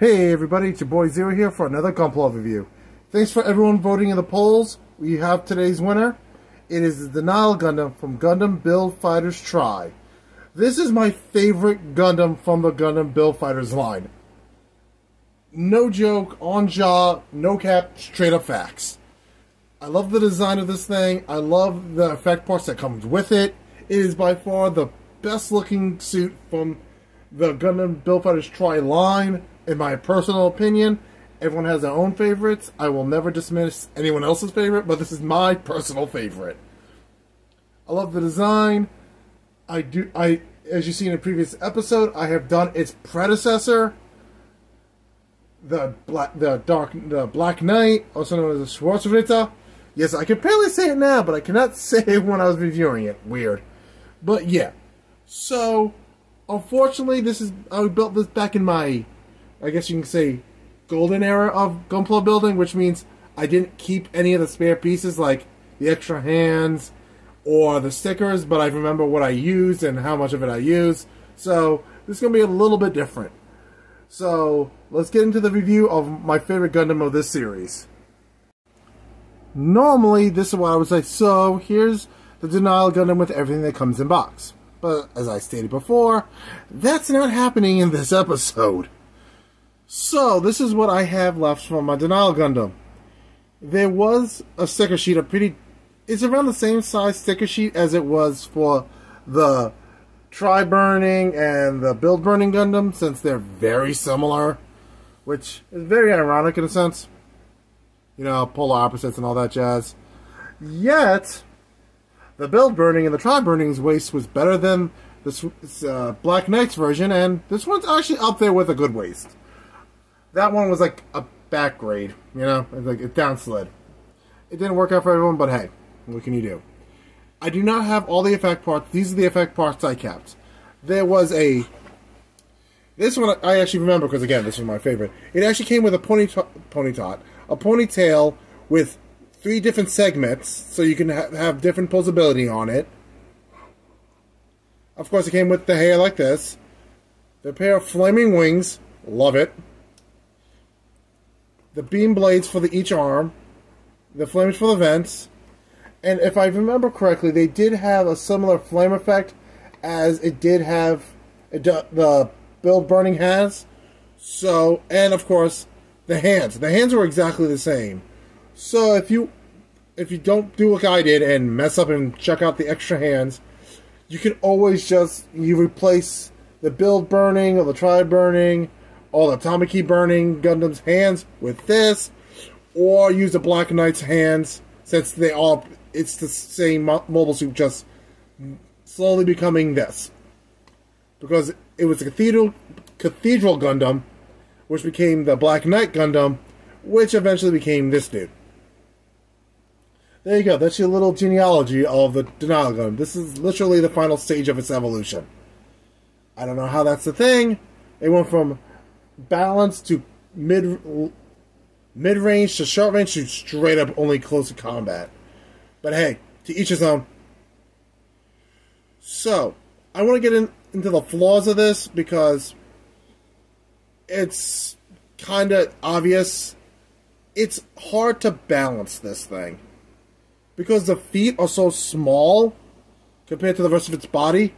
Hey everybody, it's your boy Zero here for another Gunpla review. Thanks for everyone voting in the polls. We have today's winner. It is the Denial Gundam from Gundam Build Fighters Try. This is my favorite Gundam from the Gundam Build Fighters line. No joke, on jaw, no cap, straight up facts. I love the design of this thing. I love the effect parts that comes with it. It is by far the best looking suit from the Gundam Build Fighters Try line. In my personal opinion, everyone has their own favorites. I will never dismiss anyone else's favorite, but this is my personal favorite. I love the design. As you see in a previous episode, I have done its predecessor, the Black Knight, also known as the Schwarzritter. Yes, I can barely say it now, but I cannot say it when I was reviewing it. Weird. But yeah. So, unfortunately, I built this back in my, I guess you can say, golden era of Gunpla building, which means I didn't keep any of the spare pieces like the extra hands or the stickers, but I remember what I used and how much of it I used. So this is going to be a little bit different. So let's get into the review of my favorite Gundam of this series. Normally, this is what I would say. So here's the Denial Gundam with everything that comes in box. But as I stated before, that's not happening in this episode. So, this is what I have left from my Denial Gundam. There was a sticker sheet, it's around the same size sticker sheet as it was for the Tri-Burning and the Build Burning Gundam, since they're very similar, which is very ironic in a sense. You know, polar opposites and all that jazz. Yet, the Build Burning and the Tri-Burning's waist was better than this Black Knight's version, and this one's actually up there with a good waist. That one was like a back grade, you know, like it downslid. It didn't work out for everyone, but hey, what can you do? I do not have all the effect parts. These are the effect parts I kept. There was this one I actually remember because, again, this was my favorite. It actually came with a ponytail with 3 different segments, so you can have different posability on it. Of course, it came with the hair like this. The pair of flaming wings, love it. The beam blades for each arm, the flames for the vents, and if I remember correctly, they did have a similar flame effect as it did have the Build Burning has. So, and of course, the hands. The hands were exactly the same. So if you don't do like I did and mess up and check out the extra hands, you can always you replace the Build Burning or the Tri-Burning or the Tamaki Burning Gundam's hands with this, or use the Black Knight's hands, since it's the same mobile suit, just slowly becoming this. Because it was a Cathedral Gundam, which became the Black Knight Gundam, which eventually became this dude. There you go, that's your little genealogy of the Denial Gundam. This is literally the final stage of its evolution. I don't know how that's the thing. It went from balance to mid-range to short range to straight up only close to combat. But hey, to each his own. So, I want to get into the flaws of this because it's kind of obvious. It's hard to balance this thing because the feet are so small compared to the rest of its body.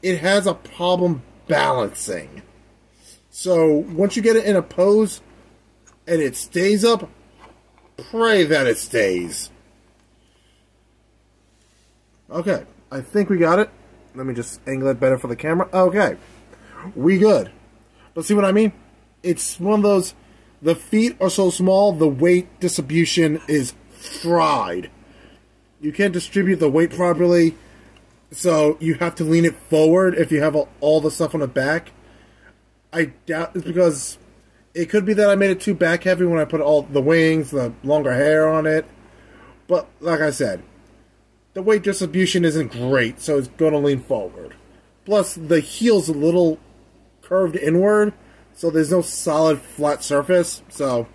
It has a problem balancing. So, once you get it in a pose, and it stays up, pray that it stays. Okay, I think we got it. Let me just angle it better for the camera. Okay, we good. But see what I mean? It's one of those, the feet are so small, the weight distribution is fried. You can't distribute the weight properly, so you have to lean it forward if you have all the stuff on the back. I doubt it's because it could be that I made it too back heavy when I put all the wings, the longer hair on it. But like I said, the weight distribution isn't great, so it's going to lean forward. Plus, the heel's a little curved inward, so there's no solid flat surface. So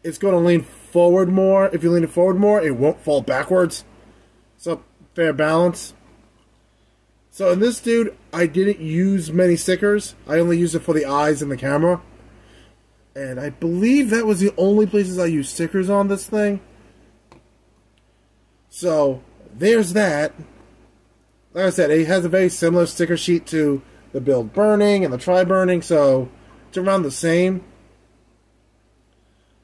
it's going to lean forward more. If you lean it forward more, it won't fall backwards. So fair balance. So in this dude, I didn't use many stickers. I only used it for the eyes and the camera. And I believe that was the only places I used stickers on this thing. So, there's that. Like I said, it has a very similar sticker sheet to the Build Burning and the Try Burning, so it's around the same.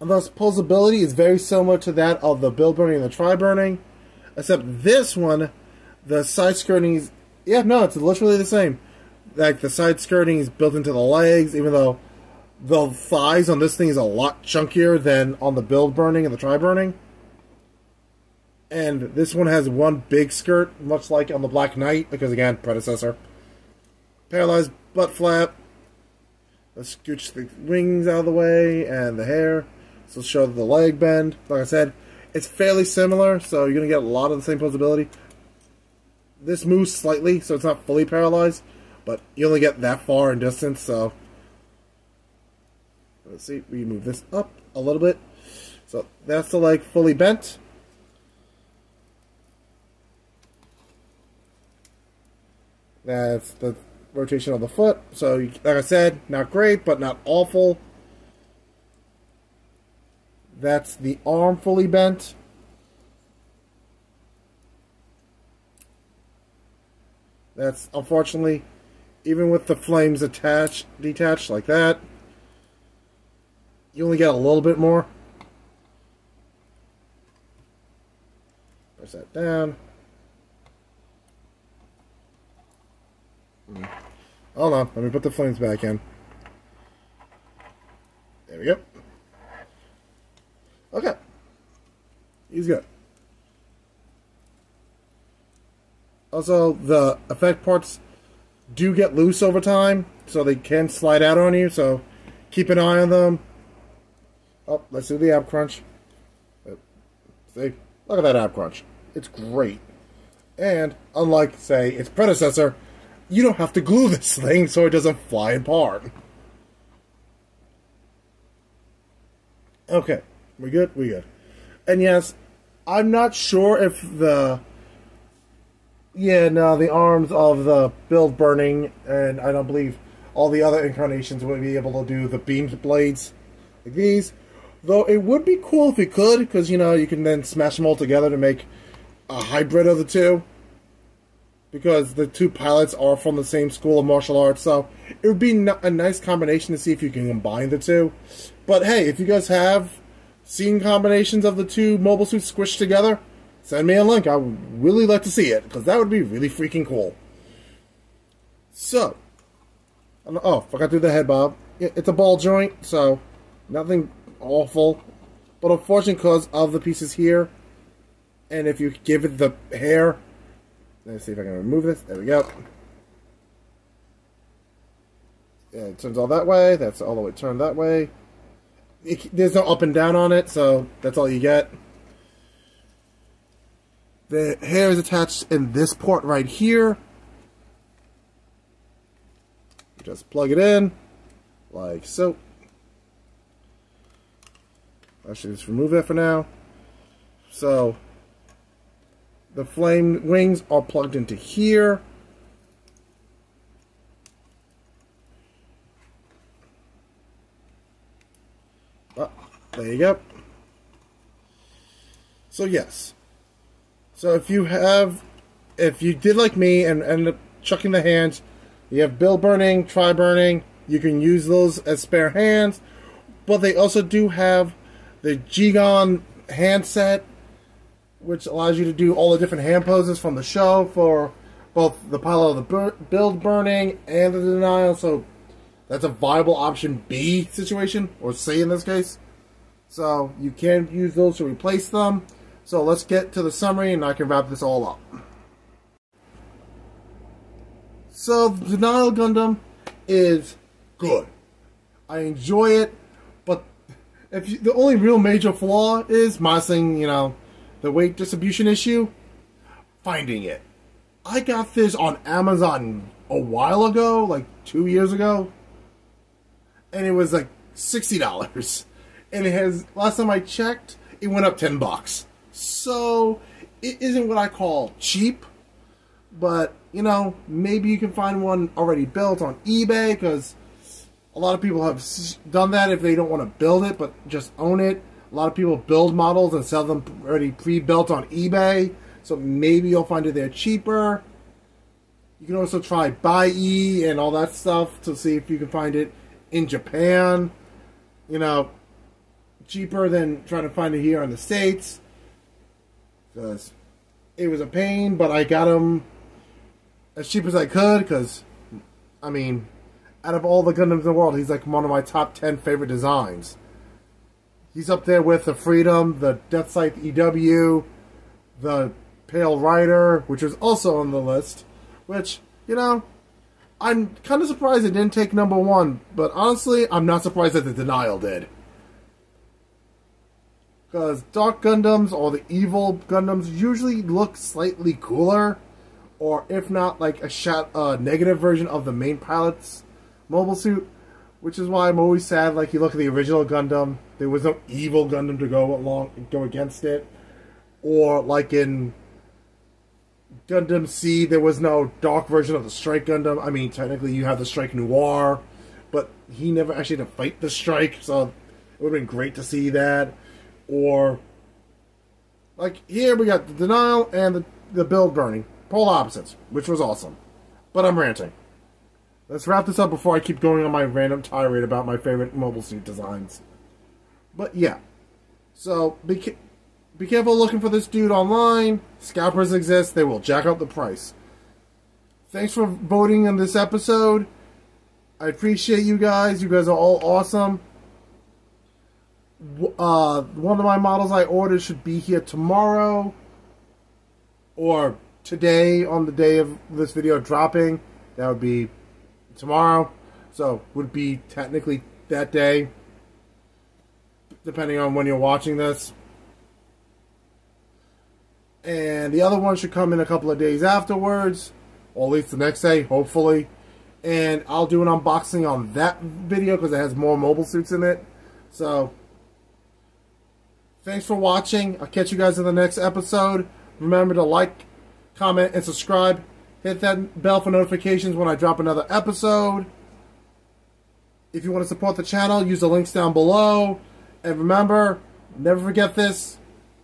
And thus, posability is very similar to that of the Build Burning and the Try Burning. Except this one, the side skirting is... Yeah, no, it's literally the same. Like, the side skirting is built into the legs, even though the thighs on this thing is a lot chunkier than on the Build Burning and the Try Burning. And this one has one big skirt, much like on the Black Knight, because again, predecessor. Paralyzed butt flap. Let's scooch the wings out of the way and the hair. So show the leg bend. Like I said, it's fairly similar, so you're going to get a lot of the same posability. This moves slightly, so it's not fully paralyzed, but you only get that far in distance, so... Let's see, we move this up a little bit. So that's the leg fully bent. That's the rotation of the foot. So, like I said, not great, but not awful. That's the arm fully bent. That's, unfortunately, even with the flames detached like that, you only get a little bit more. Press that down. Hold on, let me put the flames back in. There we go. Okay. He's good. Also, the effect parts do get loose over time, so they can slide out on you, so keep an eye on them. Oh, let's do the ab crunch. See? Look at that ab crunch. It's great. And, unlike, say, its predecessor, you don't have to glue this thing so it doesn't fly apart. Okay. We good? We good. And yes, I'm not sure if the... Yeah, no, the arms of the Build Burning, and I don't believe all the other incarnations would be able to do the beamed blades like these. Though it would be cool if it could, because, you know, you can then smash them all together to make a hybrid of the two. Because the two pilots are from the same school of martial arts, so it would be a nice combination to see if you can combine the two. But hey, if you guys have seen combinations of the two mobile suits squished together, send me a link. I would really like to see it, because that would be really freaking cool. So, oh, forgot to do the head bob. It's a ball joint, so nothing awful. But unfortunately, because of the pieces here, and if you give it the hair... Let's see if I can remove this. There we go. Yeah, it turns all that way. That's all the way turned that way. There's no up and down on it, so that's all you get. The hair is attached in this port right here. You just plug it in, like so. I should just remove that for now. So... the flame wings are plugged into here. Oh, there you go. So yes. So if you did like me and ended up chucking the hands, you have Build Burning, Try Burning, you can use those as spare hands. But they also do have the G-Gon handset, which allows you to do all the different hand poses from the show for both the pilot of the Build Burning and the Denial, so that's a viable option B situation, or C in this case. So you can use those to replace them. So let's get to the summary and I can wrap this all up. So the Denial Gundam is good. I enjoy it, but the only real major flaw is minusing, you know, the weight distribution issue, finding it. I got this on Amazon a while ago, like 2 years ago, and it was like $60. And it has, last time I checked, it went up $10. So, it isn't what I call cheap, but, you know, maybe you can find one already built on eBay, because A lot of people have done that if they don't want to build it, but just own it. A lot of people build models and sell them already pre-built on eBay, so maybe you'll find it there cheaper. You can also try Buy and all that stuff to see if you can find it in Japan. You know, cheaper than trying to find it here in the States. Because it was a pain, but I got them as cheap as I could, because, I mean, out of all the Gundams in the world, he's like one of my top 10 favorite designs. He's up there with the Freedom, the Death Scythe EW, the Pale Rider, which was also on the list. Which, you know, I'm kind of surprised it didn't take #1. But honestly, I'm not surprised that the Denial did. Because Dark Gundams, or the evil Gundams, usually look slightly cooler. Or if not, like a negative version of the main pilot's mobile suit. Which is why I'm always sad, like, you look at the original Gundam, there was no evil Gundam to go against it. Or, like in Gundam Seed, there was no dark version of the Strike Gundam. I mean, technically you have the Strike Noir, but he never actually had to fight the Strike, so it would have been great to see that. Or, like, here we got the Denial and the Build Burning. Polar opposites, which was awesome. But I'm ranting. Let's wrap this up before I keep going on my random tirade about my favorite mobile suit designs. But yeah. So, be careful looking for this dude online. Scalpers exist. They will jack up the price. Thanks for voting in this episode. I appreciate you guys. You guys are all awesome. One of my models I ordered should be here tomorrow. Or today, on the day of this video dropping. That would be tomorrow, so would be technically that day, depending on when you're watching this. And the other one should come in a couple of days afterwards, or at least the next day, hopefully. And I'll do an unboxing on that video because it has more mobile suits in it. So, thanks for watching. I'll catch you guys in the next episode. Remember to like, comment, and subscribe. Hit that bell for notifications when I drop another episode. If you want to support the channel, use the links down below. And remember, never forget this,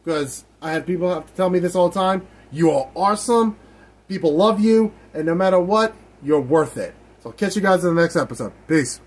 because I had people have to tell me this all the time. You are awesome. People love you. And no matter what, you're worth it. So I'll catch you guys in the next episode. Peace.